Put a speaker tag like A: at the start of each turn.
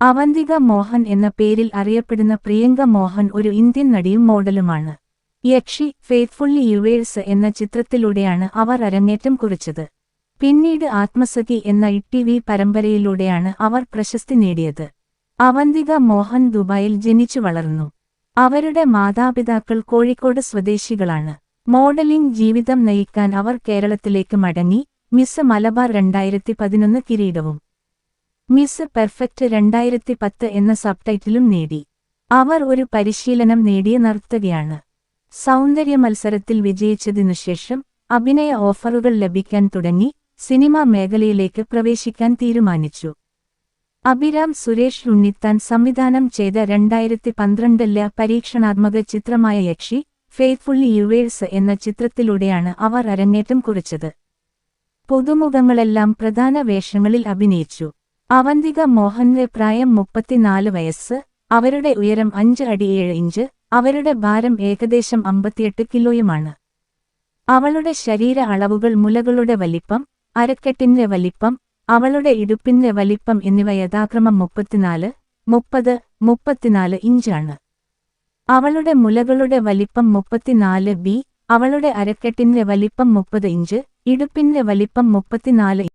A: അവന്തിക മോഹൻ എന്ന പേരിൽ അറിയപ്പെടുന്ന പ്രിയങ്ക മോഹൻ ഒരു ഇന്ത്യൻ നടിയും മോഡലുമാണ്. യക്ഷി ഫെയ്ത്ത്ഫുള്ളി യുവേഴ്സ് എന്ന ചിത്രത്തിലൂടെയാണ് അവർ അരങ്ങേറ്റം കുറിച്ചത്. പിന്നീട് ആത്മസഖി എന്ന ഇ.ടി.വി പരമ്പരയിലൂടെയാണ് അവർ പ്രശസ്തി നേടിയത്. അവന്തിക മോഹൻ ദുബായിൽ ജനിച്ചു വളർന്നു. അവരുടെ മാതാപിതാക്കൾ കോഴിക്കോട് സ്വദേശികളാണ്. മോഡലിംഗ് ജീവിതം നയിക്കാൻ അവർ കേരളത്തിലേക്ക് മടങ്ങി. മിസ് മലബാർ 2011 കിരീടവും മിസ് പെർഫെക്റ്റ് 2010 എന്ന സബ്ടൈറ്റിലും നേടി. അവർ ഒരു പരിശീലനം നേടിയ നർത്തകിയാണ്. സൗന്ദര്യമത്സരത്തിൽ വിജയിച്ചതിനുശേഷം അഭിനയ ഓഫറുകൾ ലഭിക്കാൻ തുടങ്ങി. സിനിമാ മേഖലയിലേക്ക് പ്രവേശിക്കാൻ തീരുമാനിച്ചു. അഭിരാം സുരേഷ് ഉണ്ണിത്താൻ സംവിധാനം ചെയ്ത 2012 പരീക്ഷണാത്മക ചിത്രമായ യക്ഷി ഫെയ്ത്ത്ഫുള്ളി യുവേഴ്സ് എന്ന ചിത്രത്തിലൂടെയാണ് അവർ അരങ്ങേറ്റം കുറിച്ചത്. പുതുമുഖങ്ങളെല്ലാം പ്രധാന വേഷങ്ങളിൽ അഭിനയിച്ചു. അവന്തിക മോഹന്റെ പ്രായം 34 വയസ്സ്. അവരുടെ ഉയരം 5 അടി 7 ഇഞ്ച്. അവരുടെ ഭാരം ഏകദേശം 58 കിലോയുമാണ്. അവളുടെ ശരീര അളവുകൾ മുലകളുടെ വലിപ്പം, അരക്കെട്ടിന്റെ വലിപ്പം, അവളുടെ ഇടുപ്പിന്റെ വലിപ്പം എന്നിവ യഥാക്രമം 34, 30, 34 ഇഞ്ചാണ്. അവളുടെ മുലകളുടെ വലിപ്പം 34 ബി. അവളുടെ അരക്കെട്ടിന്റെ വലിപ്പം 30 ഇഞ്ച്. ഇടുപ്പിന്റെ വലിപ്പം 34 ഇഞ്ച്.